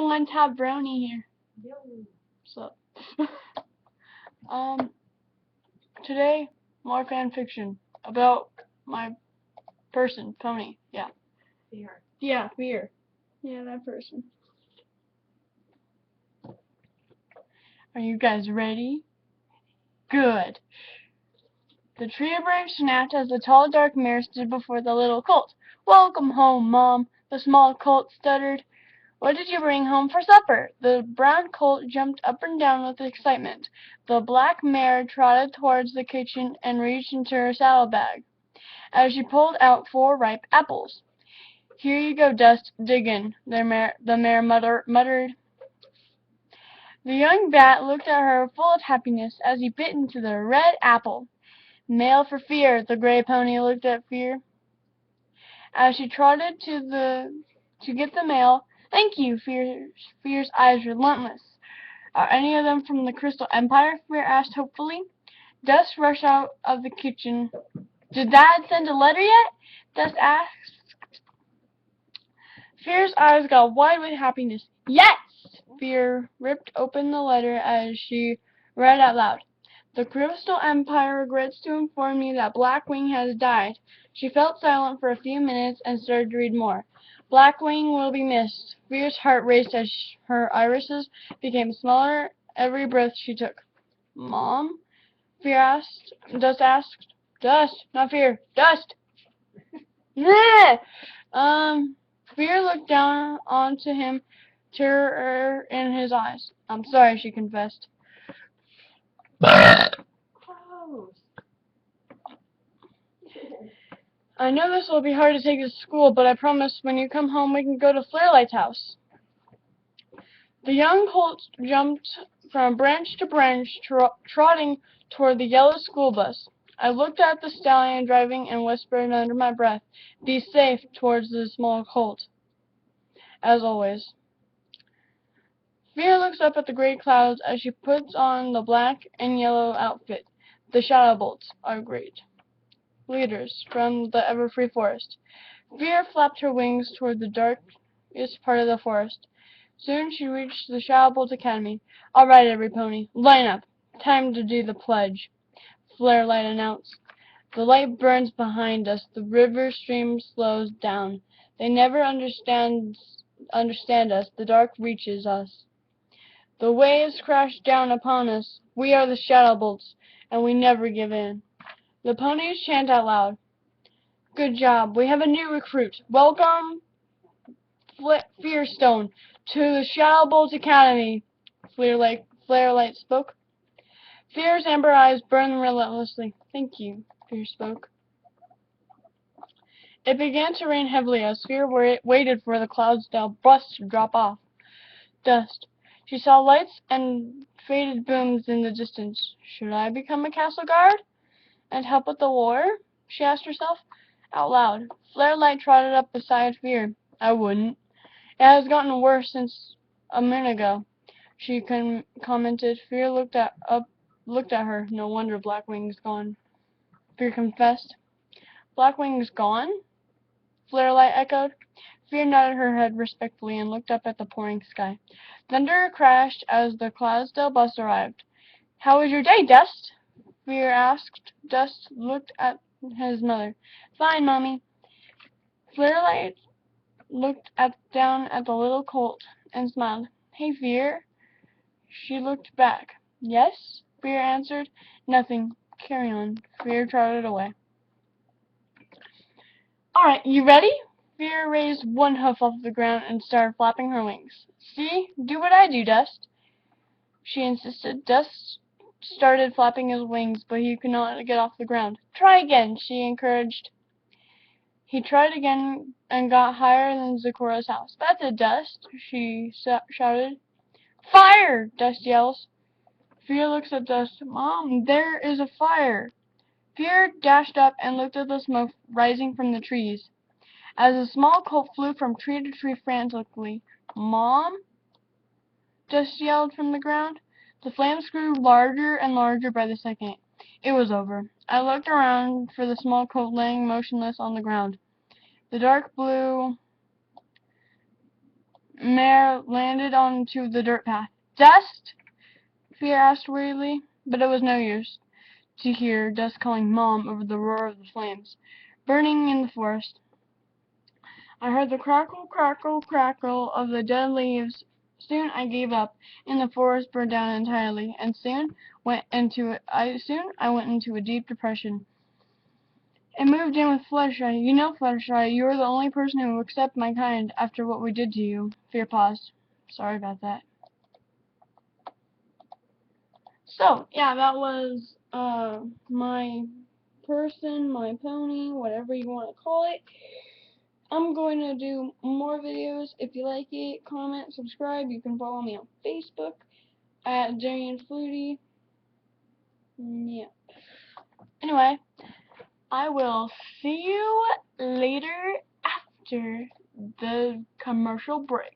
everyone, topbrony here. Yo. What's up? Today, more fan fiction about my person, Pony. Yeah. Fear. Yeah, Fear. Yeah, that person. Are you guys ready? Good. The tree branch snapped as the tall dark mare stood before the little colt. Welcome home, Mom, the small colt stuttered. What did you bring home for supper? The brown colt jumped up and down with excitement. The black mare trotted towards the kitchen and reached into her saddlebag, as she pulled out 4 ripe apples. Here you go, Dust, dig in, the mare muttered. The young bat looked at her full of happiness as he bit into the red apple. Mail for Fear, the gray pony looked at Fear. As she trotted to get the mail, thank you, Fear's eyes relentless. Are any of them from the Crystal Empire? Fear asked hopefully. Dust rushed out of the kitchen. Did Dad send a letter yet? Dust asked. Fear's eyes got wide with happiness. Yes! Fear ripped open the letter as she read out loud. The Crystal Empire regrets to inform you that Blackwing has died. She felt silent for a few minutes and started to read more. Blackwing will be missed. Fear's heart raced as her irises became smaller every breath she took. Mom? Fear asked. Dust asked. Dust, not Fear. Dust! Fear looked down onto him, terror in his eyes. I'm sorry, she confessed. Gross. I know this will be hard to take to school, but I promise when you come home we can go to lighthouse. The young colt jumped from branch to branch, trotting toward the yellow school bus. I looked at the stallion driving and whispered under my breath, "Be safe," towards the small colt. As always. Fear looks up at the great clouds as she puts on the black and yellow outfit. The shadow bolts are great leaders from the ever-free forest. Fear flapped her wings toward the darkest part of the forest. Soon she reached the Shadowbolt Academy. All right, every pony, line up. Time to do the pledge, Flare Light announced. The light burns behind us. The river stream slows down. They never understand us. The dark reaches us. The waves crash down upon us. We are the Shadowbolts, and we never give in. The ponies chant out loud. Good job. We have a new recruit. Welcome, Fearstone, to the Shadowbolt Academy, Flare Light spoke. Fear's amber eyes burned relentlessly. Thank you, Fear spoke. It began to rain heavily as Fear waited for the Cloudsdale bus to drop off. Dust. She saw lights and faded booms in the distance. Should I become a castle guard and help with the war? She asked herself out loud. Flare Light trotted up beside Fear. I wouldn't. It has gotten worse since a minute ago, she commented. Fear looked at her. No wonder Blackwing's gone. Fear confessed. Blackwing's gone? Flare Light echoed. Fear nodded her head respectfully and looked up at the pouring sky. Thunder crashed as the Cloudsdale bus arrived. How was your day, Dust? Fear asked. Dust looked at his mother. Fine, Mommy. Flare Light looked down at the little colt and smiled. Hey, Fear. She looked back. Yes? Fear answered. Nothing. Carry on. Fear trotted away. All right, you ready? Fear raised one hoof off the ground and started flapping her wings. See? Do what I do, Dust. She insisted. Dust started flapping his wings, but he could not get off the ground. Try again, she encouraged. He tried again and got higher than Zikora's house. That's it, Dust, she shouted. Fire! Dust yells. Fear looks at Dust. Mom, there is a fire. Fear dashed up and looked at the smoke rising from the trees. As a small colt flew from tree to tree frantically. Mom? Dust yelled from the ground. The flames grew larger and larger by the second. It was over. I looked around for the small colt laying motionless on the ground. The dark blue mare landed onto the dirt path. Dust? Fear asked wearily, but it was no use to hear Dust calling Mom over the roar of the flames burning in the forest. I heard the crackle, crackle, crackle of the dead leaves. Soon I gave up, and the forest burned down entirely, and I went into a deep depression. It moved in with Fluttershy. You know, Fluttershy, you are the only person who will accept my kind after what we did to you. Fear paused. Sorry about that. So, yeah, that was, my person, my pony, whatever you want to call it. I'm going to do more videos. If you like it, comment, subscribe. You can follow me on Facebook at Darrian Fluty. Yeah. Anyway, I will see you later after the commercial break.